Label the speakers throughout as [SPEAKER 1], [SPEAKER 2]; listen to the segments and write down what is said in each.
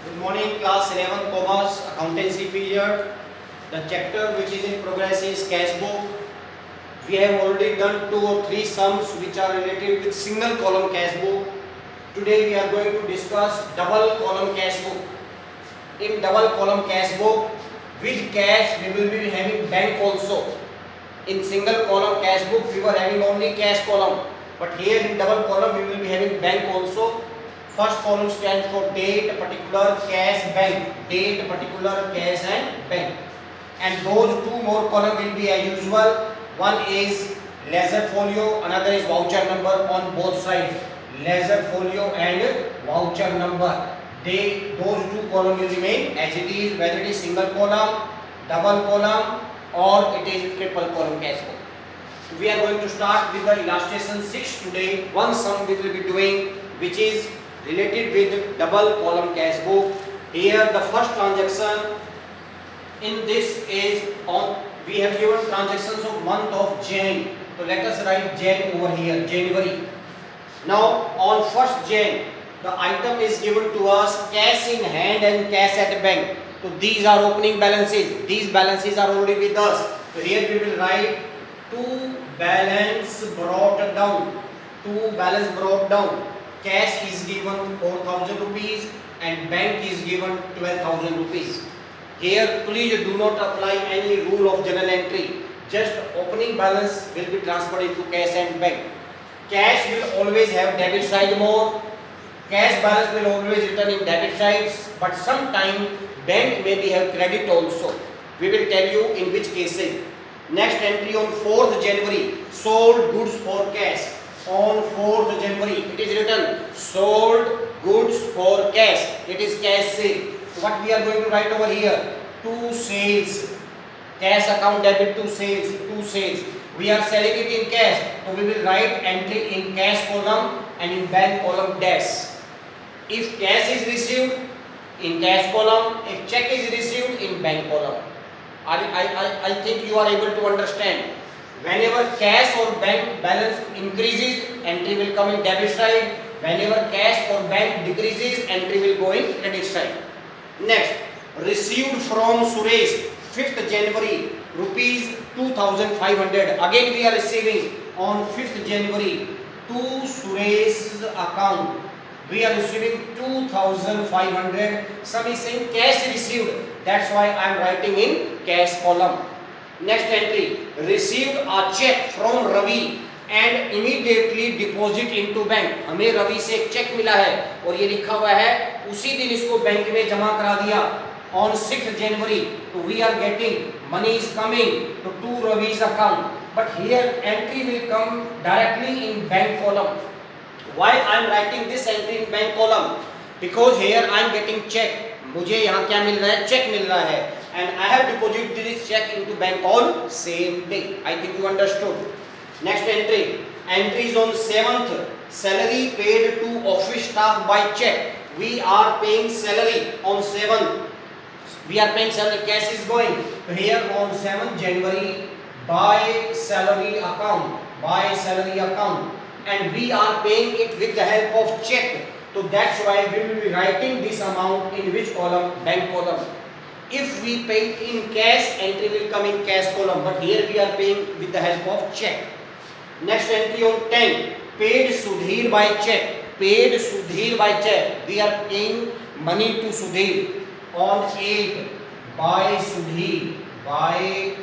[SPEAKER 1] Good morning, class 11 commerce accountancy period. The chapter which is in progress is cash book. We have already done 2 or 3 sums which are related with single column cash book. Today we are going to discuss double column cash book. In double column cash book, with cash we will be having bank also. In single column cash book we were having only cash column, but here in double column we will be having bank also. First column stands for date, particular, cash, bank. Date, particular, cash and bank. And those two more column will be as usual. One is ledger folio, another is voucher number on both sides. Ledger folio and voucher number. Those two column will remain as it is, whether it is single column, double column or it is triple column cash book. We are going to start with the illustration 6 today. One sum we will be doing which is related with double column cash book. Here the first transaction in this is on, we have given transactions of month of Jan. So let us write Jan over here, January. Now on 1st Jan the item is given to us cash in hand and cash at bank. So these are opening balances. These balances are already with us. So here we will write to balance brought down. To balance brought down. Cash is given 4,000 rupees and bank is given 12,000 rupees. Here please do not apply any rule of journal entry. Just opening balance will be transferred into cash and bank. Cash will always have debit side more. Cash balance will always return in debit sides, but sometime bank may be have credit also. We will tell you in which cases. Next entry on 4th January, sold goods for cash. On 4th January, it is written sold goods for cash. It is cash sale. What we are going to write over here? To sales. Cash account debit to sales. To sales. We are selling it in cash. So we will write entry in cash column and in bank column dash. If cash is received in cash column, if check is received in bank column. I think you are able to understand. Whenever cash or bank balance increases, entry will come in debit side. Whenever cash or bank decreases, entry will go in credit side. Next, received from Suresh 5th January rupees 2,500. Again we are receiving on 5th January to Suresh's account. We are receiving 2,500. Some is saying cash received. That's why I am writing in cash column. Next entry, received a check from Ravi and immediately deposit into bank. हमें रवि से एक check मिला है और ये लिखा हुआ है उसी दिन इसको बैंक में जमा करा दिया. On 6th January, so we are getting money is coming to Ravi's account. But here entry will come directly in bank column. Why I am writing this entry in bank column? Because here I am getting check. मुझे यहाँ क्या मिल रहा है? Check मिल रहा है. And I have deposited this check into bank on same day. I think you understood. Next entry. Entry is on 7th. Salary paid to office staff by check. We are paying salary on 7th. We are paying salary. Cash is going. So here on 7th January by salary account. By salary account. And we are paying it with the help of check. So that's why we will be writing this amount in which column? Bank column. If we pay in cash, entry will come in cash column. But here we are paying with the help of check. Next entry on 10. Paid Sudhir by check. Paid Sudhir by check. We are paying money to Sudhir. On 8. By Sudhir. By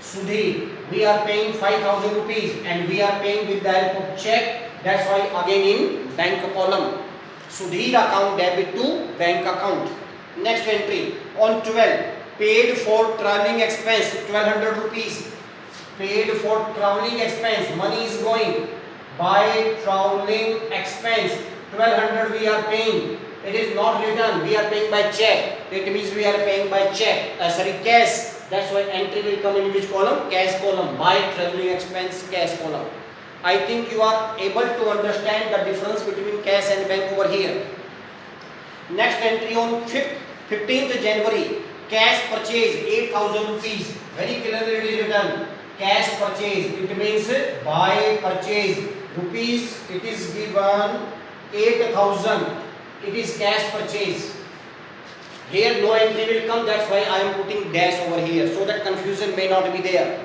[SPEAKER 1] Sudhir. We are paying 5,000 rupees and we are paying with the help of check. That's why again in bank column. Sudhir account debit to bank account. Next entry on 12. Paid for travelling expense 1,200 rupees. Paid for travelling expense. Money is going. By travelling expense 1,200 we are paying. It is not written. We are paying by check. It means we are paying by check. Cash. That's why entry will come in which column? Cash column. By travelling expense, cash column. I think you are able to understand the difference between cash and bank over here. Next entry on 15th January. Cash purchase 8,000 rupees. Very clearly written. Cash purchase. It means by purchase. Rupees. It is given 8,000. It is cash purchase. Here no entry will come, that's why I am putting dash over here so that confusion may not be there.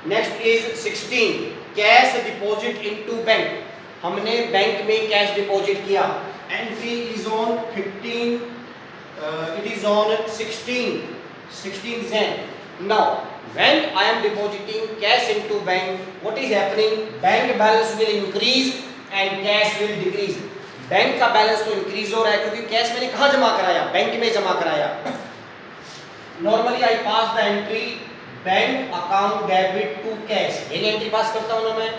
[SPEAKER 1] Next is 16, cash deposit into bank. हमने bank में cash deposit किया. Entry is on 15, it is on 16 Jan. Now when I am depositing cash into bank, what is happening? Bank balance will increase and cash will decrease. Bank का balance तो increase हो रहा है क्योंकि cash मैंने कहाँ जमा कराया? बैंक में जमा कराया. Normally I pass the entry bank account debit to cash. ये एंट्री पास करता हूँ ना मैं.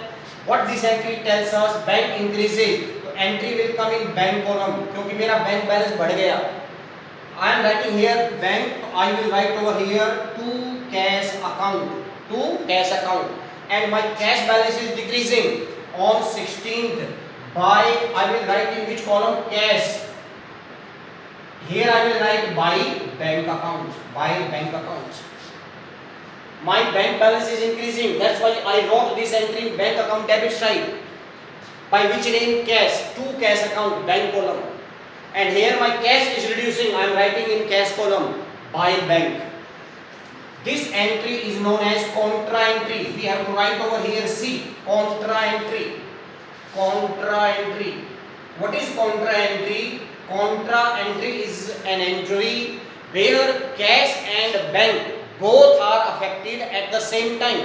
[SPEAKER 1] What this entry tells us? Bank increases. तो entry will come in bank column क्योंकि मेरा बैंक बैलेंस बढ़ गया. I am writing here bank, I will write over here to cash account and my cash balance is decreasing on 16th. By I will write in which column? Cash. Here I will write by bank accounts. My bank balance is increasing. That's why I wrote this entry bank account debit side. By which name? Cash. To cash account, bank column. And here my cash is reducing. I am writing in cash column by bank. This entry is known as contra entry. We have to write over here C. Contra entry. What is contra entry? Contra entry is an entry where cash and bank both are affected at the same time.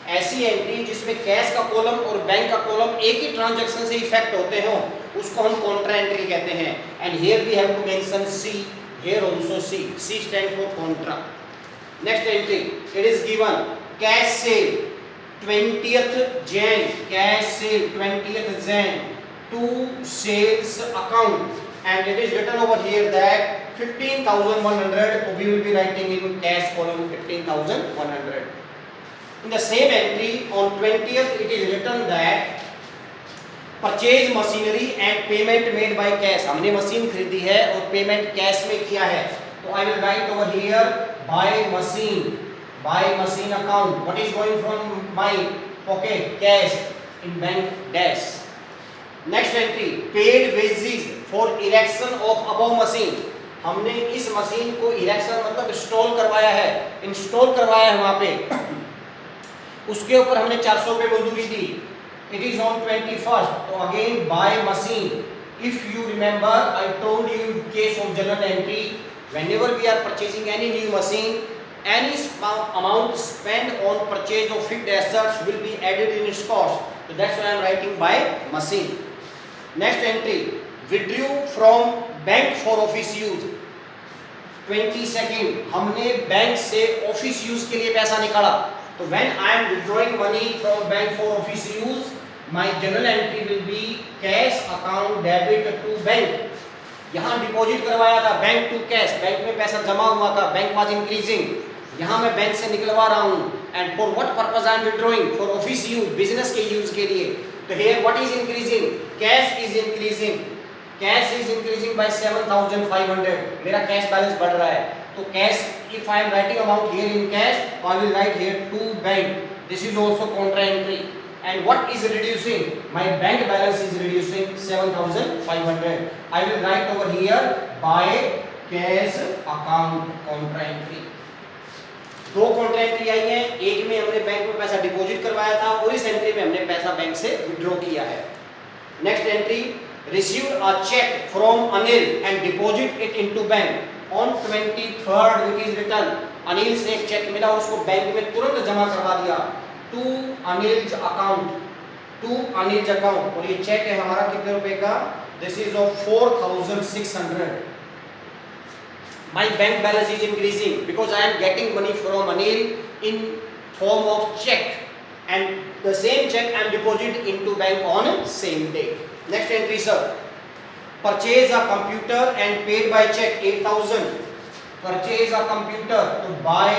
[SPEAKER 1] ऐसी entry जिसमें cash का column और bank का column एक ही transaction से effect होते हो उसको हम कॉन्ट्रा एंट्री कहते हैं. And here we have to mention C. Here also C. C stand for contra. Next entry, it is given cash sale 20th Jan, cash sale 20th Jan to sales account, and it is written over here that 15,100. We will be writing in cash column 15,100. In the same entry on 20th it is written that purchase machinery and payment made by cash. हमने machine खरीदी है और payment cash में किया है. तो I will write over here by machine account. What is going from my pocket? Cash. In bank dash. Next entry, paid wages for erection of above machine. हमने इस मशीन को इरेक्शन मतलब install करवाया है वहाँ पे. उसके ऊपर हमने 400 रुपये मजदूरी दी. It is on 21st. तो again by machine. If you remember, I told you in case of journal entry, whenever we are purchasing any new machine, any amount spent on purchase of fixed assets will be added in its cost. So that's why I am writing by machine. Next entry, withdrew from bank for office use. 22nd, हमने bank से office use के लिए पैसा निकाला. तो when I am withdrawing money from bank for office use, my journal entry will be cash account debit to bank. यहाँ deposit करवाया था बैंक टू कैश. बैंक में पैसा जमा हुआ था. Bank was increasing. यहाँ मैं बैंक से निकलवा रहा हूँ. And for what purpose I am withdrawing? For office use, business के यूज के लिए. तो here what is increasing? Cash is increasing. Cash is increasing by 7,500. मेरा कैश बैलेंस बढ़ रहा है. तो cash, if I am writing amount here in cash, I will write here to bank. This is also contra entry. And what is reducing? My bank balance is reducing 7,500. I will write over here by cash account contra entry. दो Contra entry आई है. एक में हमने bank में पैसा deposit करवाया था और इस एंट्री में हमने पैसा बैंक से विड्रॉ किया है. Next entry, received a check from Anil and deposit it into bank on 23rd. It is written Anil से एक चेक मिला और उसको बैंक में तुरंत जमा करवा दिया. To Anil's account. और ये चेक है हमारा कितने रुपए का? This is of 4,600. My bank balance is increasing because I am getting money from Anil in form of cheque, and the same cheque I am deposit into bank on same day. Next entry sir, purchase a computer and paid by cheque 8,000. Purchase a computer, तो by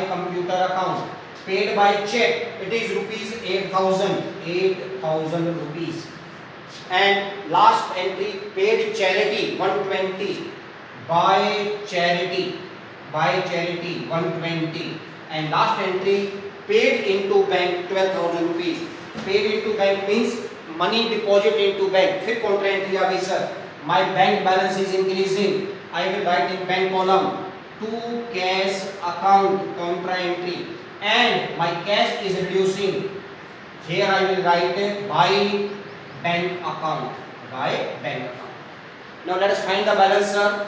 [SPEAKER 1] computer account. Paid by check, it is rupees 8,000 rupees. And last entry, paid charity 120. By charity 120. And last entry, paid into bank 12,000 rupees. Paid into bank means money deposit into bank. फिर Contra entry आ गई sir. My bank balance is increasing. I will write in bank column to cash account contra entry, and my cash is reducing. Here I will write by bank account. By bank account. Now let us find the balance, sir.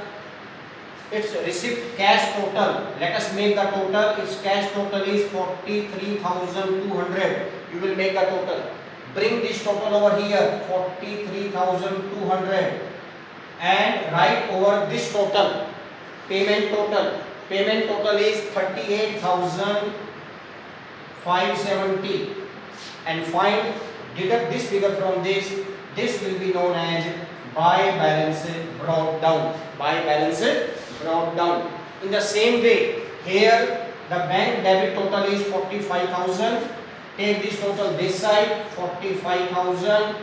[SPEAKER 1] Its receipt cash total. Let us make the total. Its cash total is 43,200. You will make the total. Bring this total over here, 43,200, and write over this total. Payment total. Payment total is 38,570. And find, deduct this figure from this. This will be known as by balance brought down. By balance brought down. In the same way, here the bank debit total is 45,000. Take this total this side, 45,000.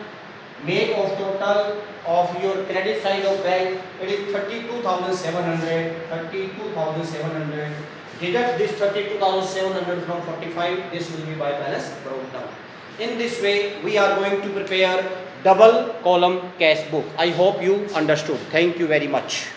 [SPEAKER 1] Make of total of your credit side of bank, it is 32,700. 32,700. Deduct this 32,700 from 45. This will be by balance brought down. In this way, we are going to prepare double column cash book. I hope you understood. Thank you very much.